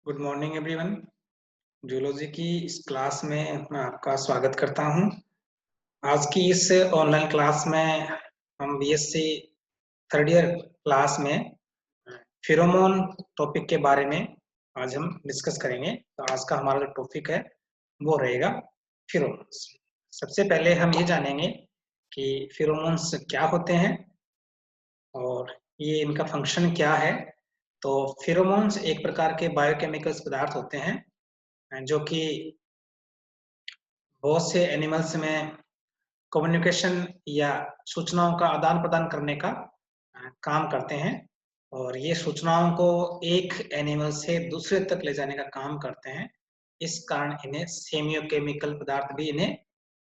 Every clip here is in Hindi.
Good morning everyone. जूलॉजी की इस क्लास में मैं आपका स्वागत करता हूं। आज की इस ऑनलाइन क्लास में हम बीएससी थर्ड ईयर क्लास में फेरोमोन टॉपिक के बारे में आज हम डिस्कस करेंगे। तो आज का हमारा जो टॉपिक है वो रहेगा फेरोमोन्स। सबसे पहले हम ये जानेंगे कि फेरोमोन्स क्या होते हैं और ये इनका फंक्शन क्या है। तो फेरोमोन्स एक प्रकार के बायोकेमिकल्स पदार्थ होते हैं जो कि बहुत से एनिमल्स में कम्युनिकेशन या सूचनाओं का आदान प्रदान करने का काम करते हैं और ये सूचनाओं को एक एनिमल से दूसरे तक ले जाने का काम करते हैं। इस कारण इन्हें सेमियोकेमिकल पदार्थ भी इन्हें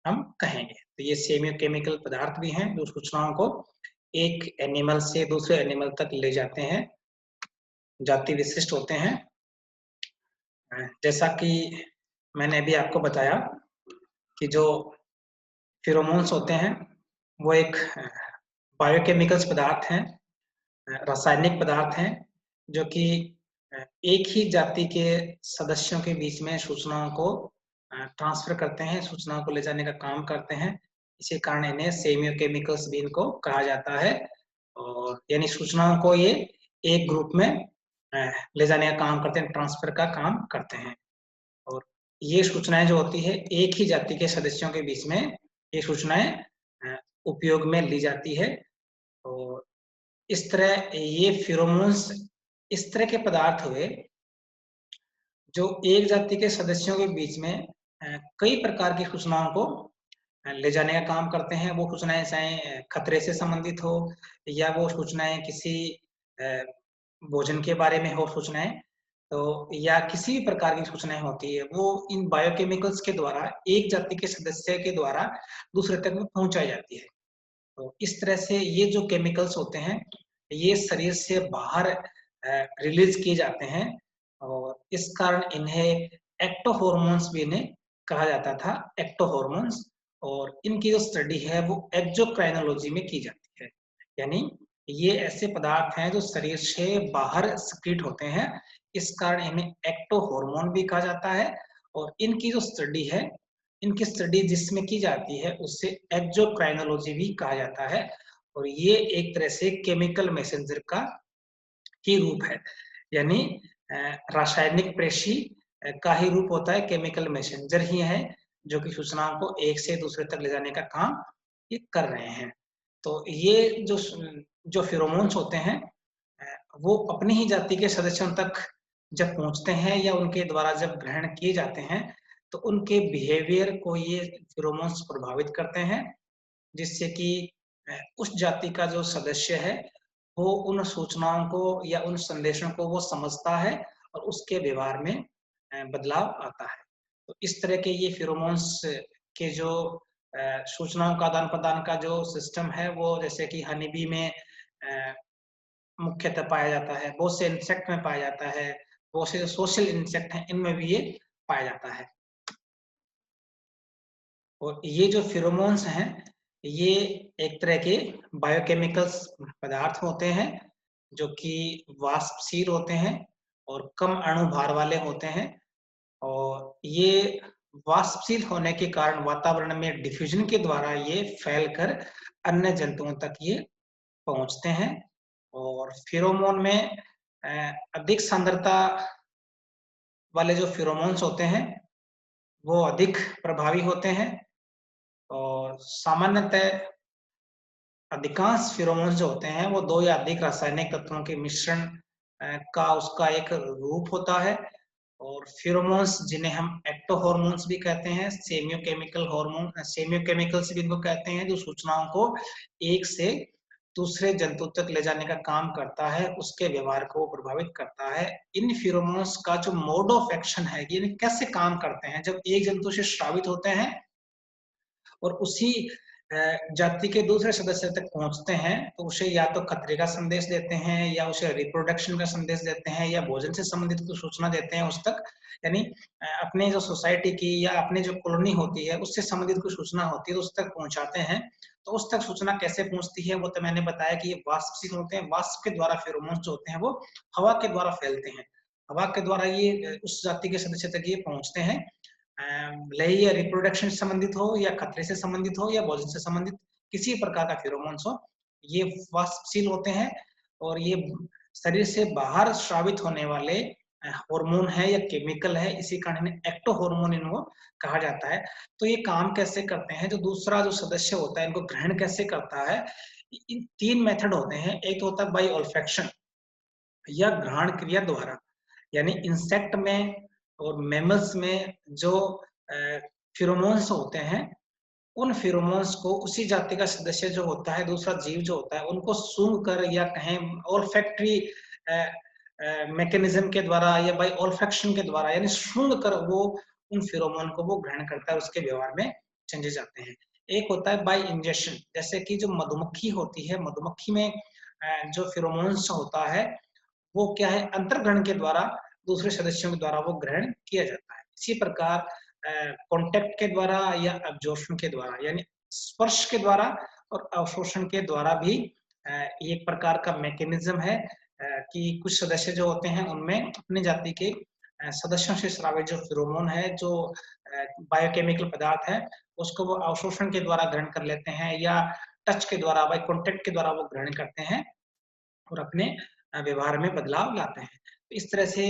हम कहेंगे। तो ये सेमियोकेमिकल पदार्थ भी हैं जो सूचनाओं को एक एनिमल से दूसरे एनिमल तक ले जाते हैं, जाति विशिष्ट होते हैं। जैसा कि मैंने अभी आपको बताया कि जो फेरोमोन्स होते हैं वो एक बायोकेमिकल्स पदार्थ हैं, रासायनिक पदार्थ हैं जो कि एक ही जाति के सदस्यों के बीच में सूचनाओं को ट्रांसफर करते हैं, सूचनाओं को ले जाने का काम करते हैं। इसी कारण इन्हें सेमियोकेमिकल्स भी इनको कहा जाता है और यानी सूचनाओं को ये एक ग्रुप में ले जाने का काम करते हैं, ट्रांसफर का काम करते हैं। और ये सूचनाएं जो होती है एक ही जाति के सदस्यों के बीच में ये सूचनाएं उपयोग में ली जाती है। और इस तरह ये फेरोमोन्स इस तरह के पदार्थ हुए जो एक जाति के सदस्यों के बीच में कई प्रकार की सूचनाओं को ले जाने का काम करते हैं। वो सूचनाएं चाहे खतरे से संबंधित हो या वो सूचनाएं किसी भोजन के बारे में हो सूचनाएं, तो या किसी भी प्रकार की सूचनाएं होती है वो इन बायोकेमिकल्स के द्वारा एक जाति के सदस्य के द्वारा दूसरे तक में पहुंचाई जाती है। तो इस तरह से ये जो केमिकल्स होते हैं ये शरीर से बाहर रिलीज किए जाते हैं और इस कारण इन्हें एक्टो हॉर्मोन्स भी इन्हें कहा जाता था, एक्टो हॉर्मोन्स। और इनकी जो स्टडी है वो एक्सोक्राइनोलॉजी में की जाती है, यानी ये ऐसे पदार्थ हैं जो शरीर से बाहर सिक्रीट होते हैं। इस कारण इन्हें एक्टो हॉर्मोन भी कहा जाता है और इनकी जो स्टडी है, इनकी स्टडी जिसमें की जाती है उससे एक्सोक्राइनोलॉजी भी कहा जाता है। और ये एक तरह से केमिकल मैसेंजर का ही रूप है, यानी रासायनिक प्रेषी का ही रूप होता है, केमिकल मैसेंजर ही है जो कि सूचनाओं को एक से दूसरे तक ले जाने का काम ये कर रहे हैं। तो ये जो फेरोमोन्स होते हैं वो अपनी ही जाति के सदस्यों तक जब पहुंचते हैं या उनके द्वारा जब ग्रहण किए जाते हैं तो उनके बिहेवियर को ये फेरोमोन्स प्रभावित करते हैं, जिससे कि उस जाति का जो सदस्य है वो उन सूचनाओं को या उन संदेशों को वो समझता है और उसके व्यवहार में बदलाव आता है। तो इस तरह के ये फेरोमोन्स के जो सूचनाओं का आदान-प्रदान का जो सिस्टम है वो जैसे कि हनी बी में मुख्यतः पाया जाता है, बहुत से इंसेक्ट में पाया जाता है, बहुत से जो सोशल इंसेक्ट हैं इनमें भी ये पाया जाता है। और ये जो फेरोमोन्स हैं ये एक तरह के बायोकेमिकल्स पदार्थ होते हैं जो कि वाष्पशील होते हैं और कम अणु भार वाले होते हैं। और ये वाष्पशील होने के कारण वातावरण में डिफ्यूजन के द्वारा ये फैलकर अन्य जंतुओं तक ये पहुंचते हैं। और फेरोमोन में अधिक सांद्रता वाले जो फेरोमोन्स होते हैं वो अधिक प्रभावी होते हैं और सामान्यतः अधिकांश फेरोमोन्स जो होते हैं वो दो या अधिक रासायनिक तत्वों के मिश्रण का उसका एक रूप होता है। और फेरोमोन्स जिन्हें हम एक्टो हॉर्मोन्स भी कहते हैं, सेमियोकेमिकल हॉर्मोन, सेमियोकेमिकल्स भी इनको कहते हैं, जो सूचनाओं को एक से दूसरे जंतु तक ले जाने का काम करता है, उसके व्यवहार को प्रभावित करता है। इन फेरोमोन्स का जो मोड ऑफ एक्शन है, ये कैसे काम करते हैं, जब एक जंतु से स्रावित होते हैं और उसी जाति के दूसरे सदस्य तक पहुंचते हैं तो उसे या तो खतरे का संदेश देते हैं या उसे रिप्रोडक्शन का संदेश देते हैं या भोजन से संबंधित कुछ सूचना देते हैं उस तक, यानी अपने जो सोसाइटी की या अपने जो कॉलोनी होती है उससे संबंधित कुछ सूचना होती है तो उस तक पहुंचाते हैं। तो उस तक सूचना कैसे पहुंचती है वो तो मैंने बताया कि ये वाष्पशील होते हैं, वाष्प के द्वारा फेरोमोन्स जो होते हैं वो हवा के द्वारा फैलते हैं। हवा के द्वारा ये उस जाति के सदस्य तक ये पहुंचते हैं। भले ही ये रिप्रोडक्शन से संबंधित हो या खतरे से संबंधित हो या भोजन से संबंधित किसी प्रकार का फेरोमोन्स हो, ये वाष्पशील होते हैं और ये शरीर से बाहर स्रावित होने वाले हार्मोन है या केमिकल है, इसी कारण एक्टो हार्मोन इनको कहा जाता है। तो ये काम कैसे करते हैं, जो दूसरा जो सदस्य होता है इनको ग्रहण कैसे करता है, इन 3 मेथड होते हैं। एक तो होता है बाय ऑल्फैक्शन या घ्राण क्रिया द्वारा, यानी इंसेक्ट में और मैमल्स में जो फेरोमोन्स होते हैं, उन फेरोमोन्स को उसी जाति का सदस्य जो होता है, दूसरा जीव जो होता है, उनको सूंघ कर या कहें ऑल्फैक्टरी मैकेनिज्म के द्वारा या बाय ऑल्फैक्शन के द्वारा, यानी सूंघ कर वो उन फेरोमोन को वो ग्रहण करता है, उसके व्यवहार में चेंजेस आते हैं। एक होता है बाय इंजेक्शन, जैसे कि जो मधुमक्खी होती है, मधुमक्खी में जो फेरोमोन्स होता है वो क्या है, अंतर्ग्रहण के द्वारा दूसरे सदस्यों के द्वारा वो ग्रहण किया जाता है। इसी प्रकार कॉन्टैक्ट के द्वारा या अब्जॉर्प्शन के द्वारा, यानी स्पर्श के द्वारा और अवशोषण के द्वारा भी एक प्रकार का मैकेनिज्म है कि कुछ सदस्य जो होते हैं उनमें अपनी जाति के सदस्यों से स्रावित जो फेरोमोन है, जो बायोकेमिकल पदार्थ है, उसको वो अवशोषण के द्वारा ग्रहण कर लेते हैं या टच के द्वारा, बाय कॉन्टैक्ट के द्वारा वो ग्रहण करते हैं और अपने व्यवहार में बदलाव लाते हैं। तो इस तरह से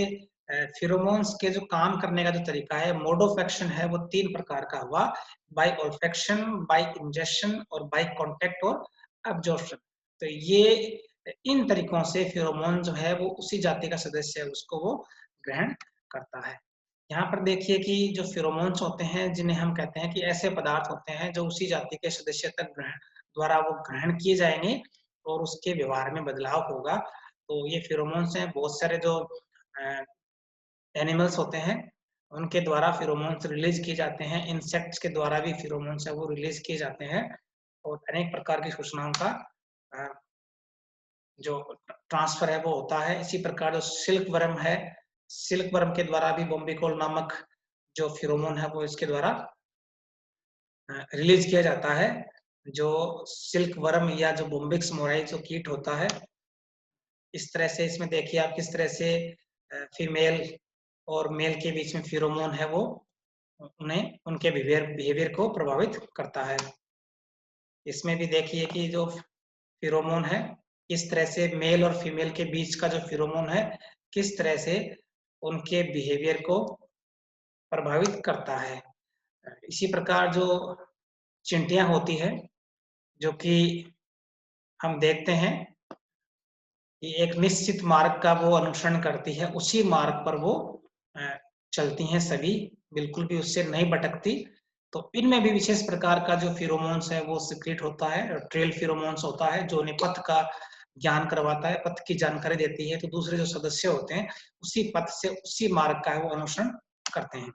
फेरोमोन्स के जो काम करने का जो तरीका है, मोड ऑफ एक्शन है, वो 3 प्रकार का हुआ, बाय ऑल्फैक्शन, बाय इंजेक्शन और बाय कॉन्टैक्ट और अब्जॉर्प्शन। तो ये इन तरीकों से फेरोमोन जो है वो उसी जाति का सदस्य है, उसको वो ग्रहण करता है। यहाँ पर देखिए कि जो फेरोमोन्स होते हैं, जिन्हें हम कहते हैं कि ऐसे पदार्थ होते हैं जो उसी जाति के सदस्य तक द्वारा वो ग्रहण किए जाएंगे और उसके व्यवहार में बदलाव होगा। तो ये फेरोमोन्स हैं, बहुत सारे जो एनिमल्स होते हैं, उनके द्वारा फेरोमोन्स रिलीज किए जाते हैं। इंसेक्ट्स के द्वारा भी फेरोमोन्स है वो रिलीज किए जाते हैं और अनेक प्रकार की सूचनाओं का जो ट्रांसफर है वो होता है। इसी प्रकार जो सिल्क वर्म है, सिल्क वर्म के द्वारा भी बॉम्बिकोल नामक जो फेरोमोन है वो इसके द्वारा रिलीज किया जाता है। जो सिल्क वर्म या जो बोम्बिक्स मोराई जो कीट होता है, इस तरह से इसमें देखिए आप किस तरह से फीमेल और मेल के बीच में फेरोमोन है वो उन्हें उनके बिहेवियर को प्रभावित करता है। इसमें भी देखिए कि जो फेरोमोन है, किस तरह से मेल और फीमेल के बीच का जो फेरोमोन है, किस तरह से उनके बिहेवियर को प्रभावित करता है। इसी प्रकार जो चींटियां होती है, जो कि हम देखते हैं कि एक निश्चित मार्ग का वो अनुसरण करती है, उसी मार्ग पर वो चलती हैं सभी, बिल्कुल भी उससे नहीं भटकती। तो इनमें भी विशेष प्रकार का जो फेरोमोन्स है वो सीक्रेट होता है, ट्रेल फेरोमोन्स होता है, जो उन्हें पथ का ज्ञान करवाता है, पथ की जानकारी देती है। तो दूसरे जो सदस्य होते हैं उसी पथ से, उसी मार्ग का वो अनुसरण करते हैं।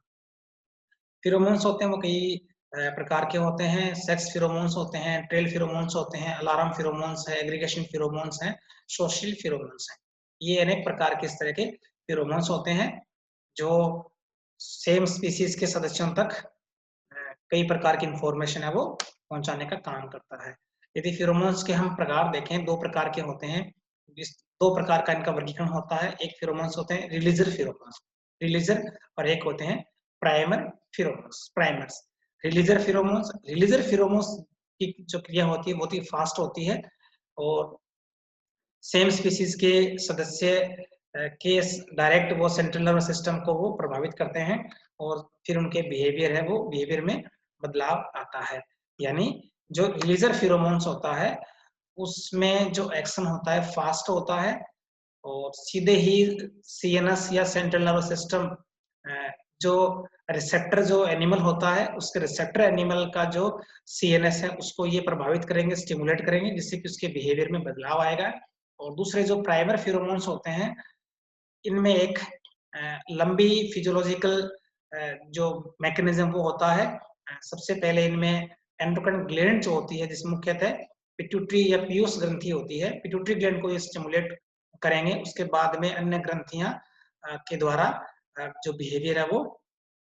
फेरोमोन्स होते हैं वो कई प्रकार के होते हैं। सेक्स फेरोमोन्स होते हैं, ट्रेल फेरोमोन्स होते हैं, अलार्म फेरोमोन्स है, एग्रीगेशन फेरोमोन्स हैं, सोशल फेरोमोन्स हैं। ये अनेक प्रकार के इस तरह के फेरोमोन्स होते हैं जो सेम स्पीसीज के सदस्यों तक कई प्रकार की इंफॉर्मेशन है वो पहुंचाने का काम करता है। यदि फेरोमोन्स के हम प्रकार देखें, 2 प्रकार के होते हैं। इस 2 प्रकार का इनका वर्गीकरण होता है। एक फेरोमोन्स होते हैं रिलीजर फेरोमोन्स, रिलीजर, और एक होते हैं प्राइमर फेरोमोन्स, प्राइमर्स। रिलीजर फेरोमोन्स की जो क्रिया होती है बहुत ही फास्ट होती है और सेम स्पीसीज के सदस्य के डायरेक्ट वो सेंट्रल नर्वस सिस्टम को वो प्रभावित करते हैं और फिर उनके बिहेवियर है वो बिहेवियर में बदलाव आता है। यानी जो रिलीजर फेरोमोन्स होता है उसमें जो एक्शन होता है फास्ट होता है और सीधे ही सीएनएस या सेंट्रल नर्वस सिस्टम जो रिसेप्टर जो एनिमल होता है उसके रिसेप्टर एनिमल का जो सीएनएस है उसको ये प्रभावित करेंगे, स्टिमुलेट करेंगे, जिससे कि उसके बिहेवियर में बदलाव आएगा। और दूसरे जो प्राइमर फेरोमोन्स होते हैं, इनमें एक लंबी फिजियोलॉजिकल जो मैकेनिज्म वो होता है। सबसे पहले इनमें एंडोक्राइन ग्लैंड जो होती है, जिसमें मुख्यतः पिट्यूटरी या पीयूष ग्रंथि होती है, पिट्यूटरी ग्लैंड को ये स्टिमुलेट करेंगे। उसके बाद में अन्य ग्रंथियां के द्वारा जो बिहेवियर है वो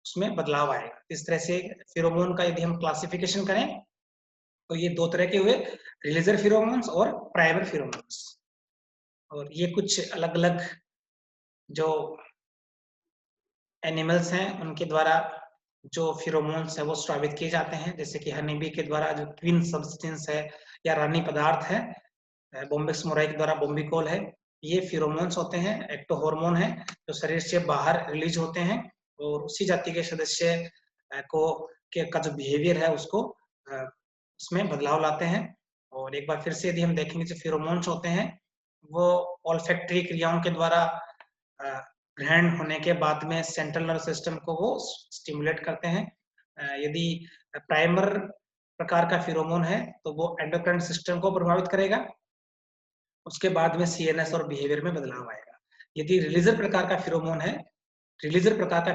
उसमें बदलाव आएगा। इस तरह से फेरोमोन का यदि हम क्लासिफिकेशन करें तो ये 2 तरह के हुए, रिलीजर फेरोमोन्स और प्राइमर फेरोमोन्स। और ये कुछ अलग-अलग जो एनिमल्स हैं उनके द्वारा जो फेरोमोन्स है वो स्रावित किए जाते हैं, जैसे कि हनी बी के द्वारा जो क्वीन सब्सटेंस है या रानी पदार्थ है, बॉम्बिक्स मोराई के द्वारा बॉम्बिकॉल है, ये फेरोमोन्स होते हैं, एक्टो हार्मोन है जो शरीर से बाहर रिलीज होते हैं और उसी जाति के सदस्य को का जो बिहेवियर है उसको उसमें बदलाव लाते हैं। और एक बार फिर से यदि हम देखेंगे जो फेरोमोन्स होते हैं वो ऑल्फैक्टरी क्रियाओं के द्वारा ग्रहण होने के बाद में सेंट्रल नर्वस सिस्टम को वो स्टिमुलेट करते हैं। यदि प्राइमर प्रकार का फेरोमोन है तो वो एंडोक्राइन सिस्टम को प्रभावित करेगा, उसके बाद में सीएनएस और बिहेवियर में बदलाव आएगा। यदि रिलीजर प्रकार का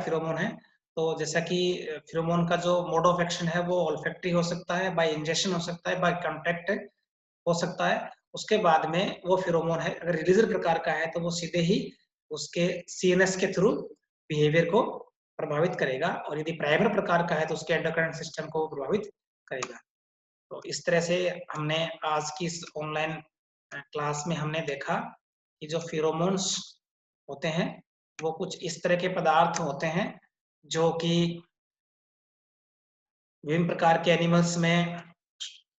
फेरोमोन है, तो जैसा कि फेरोमोन का जो मोड ऑफ एक्शन है वो ऑल्फैक्टरी हो सकता है, बाय इंजेक्शन हो सकता है, बाय कॉन्टैक्ट हो सकता है। उसके बाद में वो फेरोमोन है अगर रिलीजर प्रकार का है तो वो सीधे ही उसके सीएनएस के थ्रू बिहेवियर को प्रभावित करेगा, और यदि प्राइमर प्रकार का है तो उसके एंडोक्राइन सिस्टम को प्रभावित करेगा। तो इस तरह से हमने आज की इस ऑनलाइन क्लास में हमने देखा कि जो फेरोमोन्स होते हैं वो कुछ इस तरह के पदार्थ होते हैं जो कि विभिन्न प्रकार के एनिमल्स में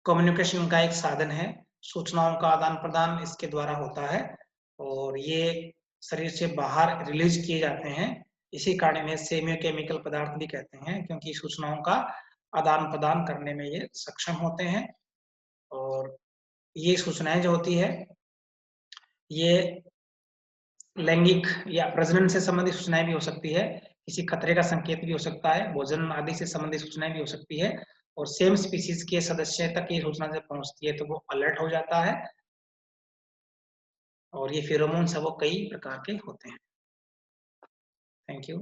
कम्युनिकेशन का एक साधन है, सूचनाओं का आदान-प्रदान इसके द्वारा होता है और ये शरीर से बाहर रिलीज किए जाते हैं। इसी कारण इन्हें सेमियोकेमिकल पदार्थ भी कहते हैं, क्योंकि सूचनाओं का आदान-प्रदान करने में ये सक्षम होते हैं। और ये सूचनाएं जो होती है ये लैंगिक या प्रजनन से संबंधित सूचनाएं भी हो सकती है, किसी खतरे का संकेत भी हो सकता है, भोजन आदि से संबंधित सूचनाएं भी हो सकती है, और सेम स्पीशीज के सदस्य तक ये सूचना जब पहुंचती है तो वो अलर्ट हो जाता है। और ये फेरोमोन्स है वो कई प्रकार के होते हैं। Thank you.